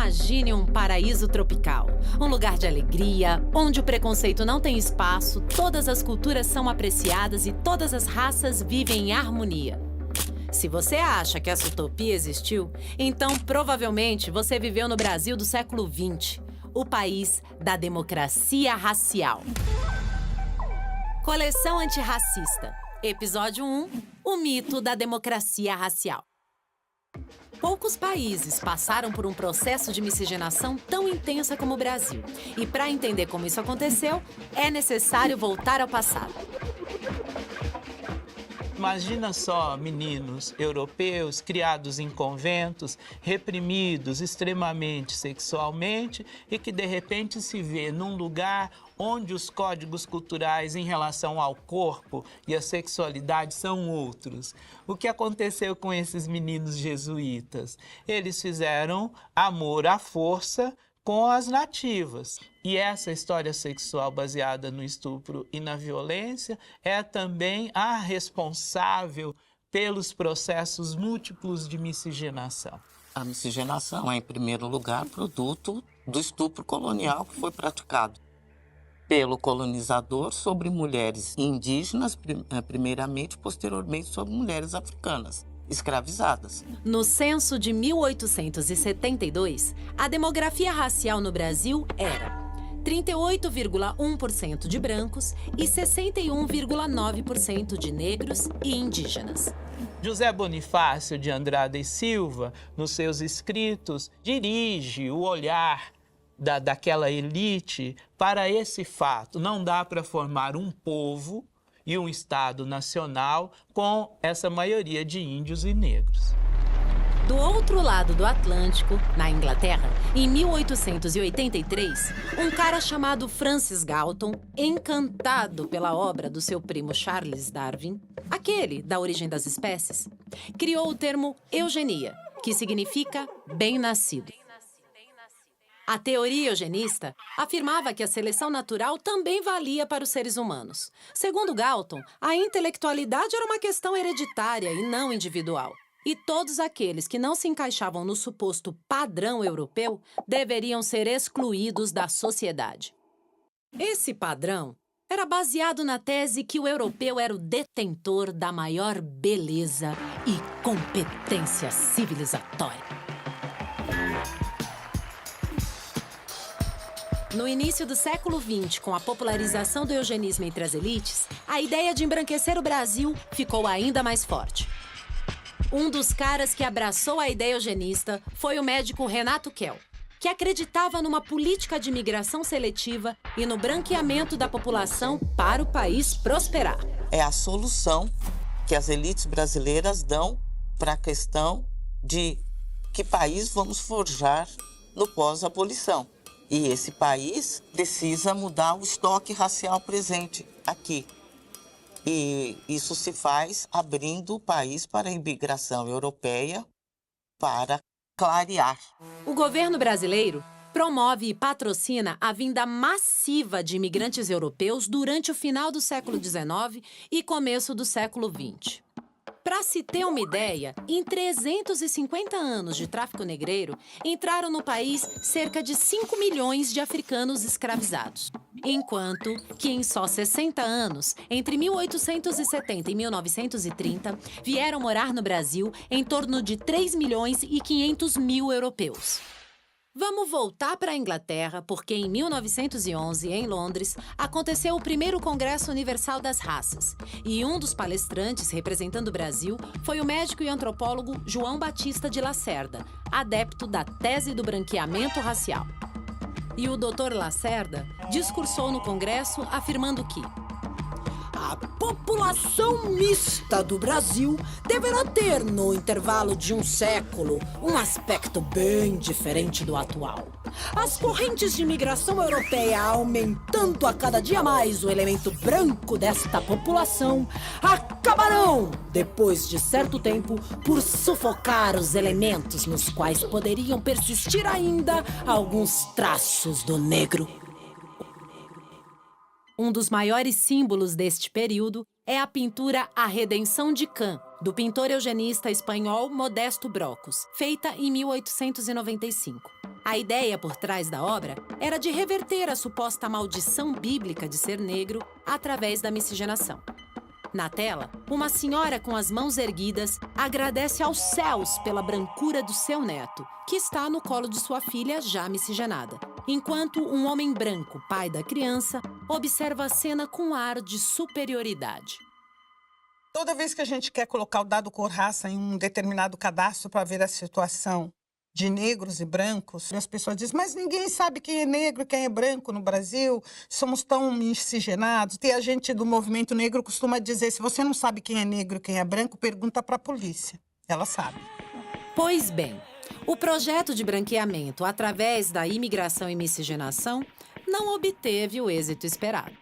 Imagine um paraíso tropical, um lugar de alegria, onde o preconceito não tem espaço, todas as culturas são apreciadas e todas as raças vivem em harmonia. Se você acha que essa utopia existiu, então provavelmente você viveu no Brasil do século XX, o país da democracia racial. Coleção Antirracista, Episódio 1, o mito da democracia racial. Poucos países passaram por um processo de miscigenação tão intensa como o Brasil. E para entender como isso aconteceu, é necessário voltar ao passado. Imagina só meninos europeus criados em conventos, reprimidos extremamente sexualmente e que de repente se vê num lugar onde os códigos culturais em relação ao corpo e à sexualidade são outros. O que aconteceu com esses meninos jesuítas? Eles fizeram amor à força com as nativas. E essa história sexual baseada no estupro e na violência é também a responsável pelos processos múltiplos de miscigenação. A miscigenação é, em primeiro lugar, produto do estupro colonial que foi praticado pelo colonizador sobre mulheres indígenas, primeiramente, posteriormente sobre mulheres africanas escravizadas. No censo de 1872, a demografia racial no Brasil era 38,1% de brancos e 61,9% de negros e indígenas. José Bonifácio de Andrada e Silva, nos seus escritos, dirige o olhar daquela elite para esse fato. Não dá para formar um povo e um Estado nacional com essa maioria de índios e negros. Do outro lado do Atlântico, na Inglaterra, em 1883, um cara chamado Francis Galton, encantado pela obra do seu primo Charles Darwin, aquele da origem das espécies, criou o termo eugenia, que significa bem-nascido. A teoria eugenista afirmava que a seleção natural também valia para os seres humanos. Segundo Galton, a intelectualidade era uma questão hereditária e não individual. E todos aqueles que não se encaixavam no suposto padrão europeu deveriam ser excluídos da sociedade. Esse padrão era baseado na tese que o europeu era o detentor da maior beleza e competência civilizatória. No início do século XX, com a popularização do eugenismo entre as elites, a ideia de embranquecer o Brasil ficou ainda mais forte. Um dos caras que abraçou a ideia eugenista foi o médico Renato Kell, que acreditava numa política de imigração seletiva e no branqueamento da população para o país prosperar. É a solução que as elites brasileiras dão para a questão de que país vamos forjar no pós-abolição. E esse país precisa mudar o estoque racial presente aqui. E isso se faz abrindo o país para a imigração europeia para clarear. O governo brasileiro promove e patrocina a vinda massiva de imigrantes europeus durante o final do século XIX e começo do século XX. Para se ter uma ideia, em 350 anos de tráfico negreiro, entraram no país cerca de 5 milhões de africanos escravizados. Enquanto que em só 60 anos, entre 1870 e 1930, vieram morar no Brasil em torno de 3 milhões e 500 mil europeus. Vamos voltar para a Inglaterra, porque em 1911, em Londres, aconteceu o primeiro Congresso Universal das Raças. E um dos palestrantes representando o Brasil foi o médico e antropólogo João Batista de Lacerda, adepto da tese do branqueamento racial. E o Dr. Lacerda discursou no Congresso afirmando que a população mista do Brasil deverá ter, no intervalo de um século, um aspecto bem diferente do atual. As correntes de imigração europeia aumentando a cada dia mais o elemento branco desta população acabarão, depois de certo tempo, por sufocar os elementos nos quais poderiam persistir ainda alguns traços do negro. Um dos maiores símbolos deste período é a pintura A Redenção de Can, do pintor eugenista espanhol Modesto Brocos, feita em 1895. A ideia por trás da obra era de reverter a suposta maldição bíblica de ser negro através da miscigenação. Na tela, uma senhora com as mãos erguidas agradece aos céus pela brancura do seu neto, que está no colo de sua filha já miscigenada, enquanto um homem branco, pai da criança, observa a cena com ar de superioridade. Toda vez que a gente quer colocar o dado cor-raça em um determinado cadastro para ver a situação de negros e brancos, as pessoas dizem, mas ninguém sabe quem é negro e quem é branco no Brasil, somos tão miscigenados. E a gente do movimento negro costuma dizer, se você não sabe quem é negro e quem é branco, pergunta para a polícia, ela sabe. Pois bem, o projeto de branqueamento através da imigração e miscigenação não obteve o êxito esperado.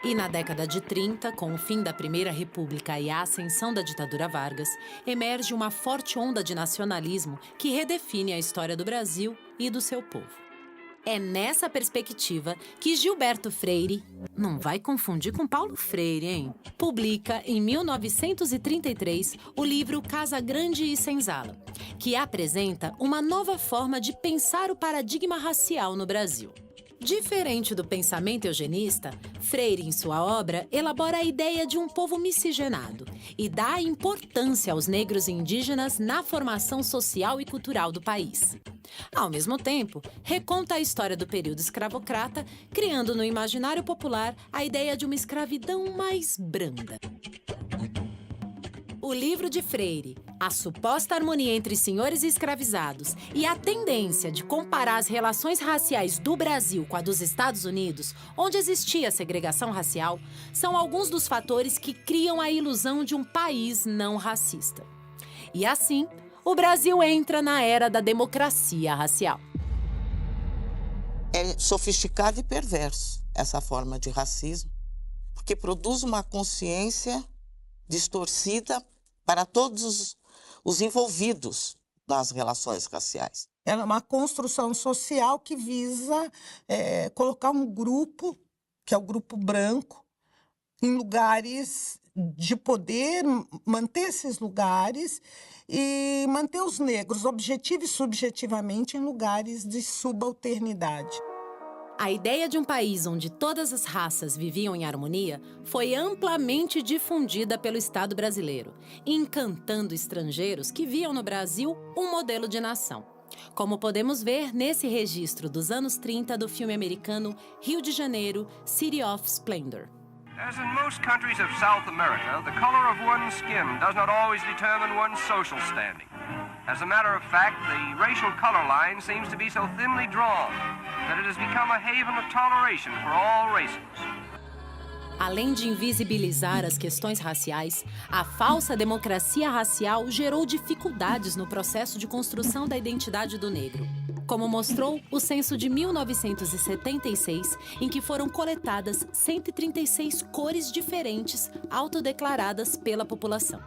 E na década de 30, com o fim da Primeira República e a ascensão da ditadura Vargas, emerge uma forte onda de nacionalismo que redefine a história do Brasil e do seu povo. É nessa perspectiva que Gilberto Freire, não vai confundir com Paulo Freire, hein? Publica, em 1933, o livro Casa Grande e Senzala, que apresenta uma nova forma de pensar o paradigma racial no Brasil. Diferente do pensamento eugenista, Freire, em sua obra, elabora a ideia de um povo miscigenado e dá importância aos negros e indígenas na formação social e cultural do país. Ao mesmo tempo, reconta a história do período escravocrata, criando no imaginário popular a ideia de uma escravidão mais branda. O livro de Freire, a suposta harmonia entre senhores e escravizados e a tendência de comparar as relações raciais do Brasil com a dos Estados Unidos, onde existia segregação racial, são alguns dos fatores que criam a ilusão de um país não racista. E assim, o Brasil entra na era da democracia racial. É sofisticado e perverso essa forma de racismo, porque produz uma consciência distorcida para todos os envolvidos nas relações raciais. Ela é uma construção social que visa colocar um grupo, que é o grupo branco, em lugares de poder, manter esses lugares e manter os negros, objetiva e subjetivamente, em lugares de subalternidade. A ideia de um país onde todas as raças viviam em harmonia foi amplamente difundida pelo Estado brasileiro, encantando estrangeiros que viam no Brasil um modelo de nação. Como podemos ver nesse registro dos anos 30 do filme americano Rio de Janeiro, City of Splendor. As in most countries of South America, the color of one's skin does not always determine one's social standing. As a matter of fact, the racial color line seems to be so thinly drawn that it has become a haven of toleration for all races. Além de invisibilizar as questões raciais, a falsa democracia racial gerou dificuldades no processo de construção da identidade do negro, como mostrou o censo de 1976, em que foram coletadas 136 cores diferentes autodeclaradas pela população.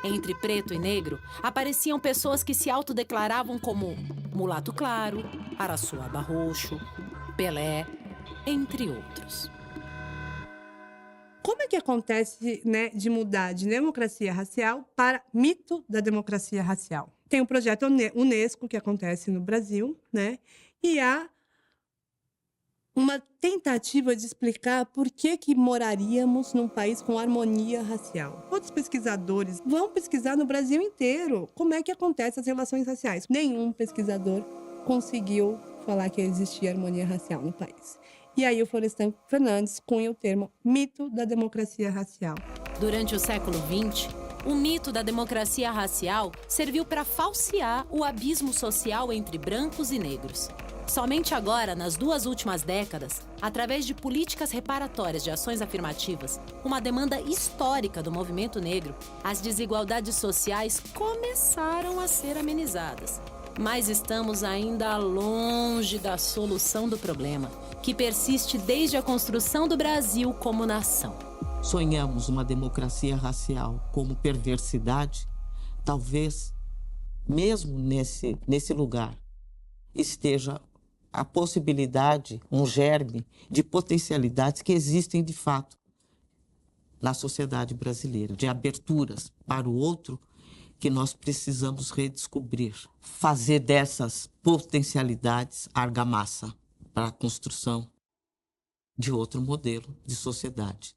Entre preto e negro, apareciam pessoas que se autodeclaravam como mulato claro, araçuaba roxo, Pelé, entre outros. Como é que acontece, de mudar de democracia racial para mito da democracia racial? Tem o projeto Unesco, que acontece no Brasil, e há uma tentativa de explicar por que moraríamos num país com harmonia racial. Outros pesquisadores vão pesquisar no Brasil inteiro como é que acontecem as relações raciais. Nenhum pesquisador conseguiu falar que existia harmonia racial no país. E aí o Florestan Fernandes cunha o termo mito da democracia racial. Durante o século XX, o mito da democracia racial serviu para falsear o abismo social entre brancos e negros. Somente agora, nas 2 últimas décadas, através de políticas reparatórias de ações afirmativas, uma demanda histórica do movimento negro, as desigualdades sociais começaram a ser amenizadas. Mas estamos ainda longe da solução do problema, que persiste desde a construção do Brasil como nação. Sonhamos uma democracia racial como perversidade, talvez, mesmo nesse lugar, esteja a possibilidade, um germe de potencialidades que existem de fato na sociedade brasileira, de aberturas para o outro, que nós precisamos redescobrir, fazer dessas potencialidades argamassa para a construção de outro modelo de sociedade.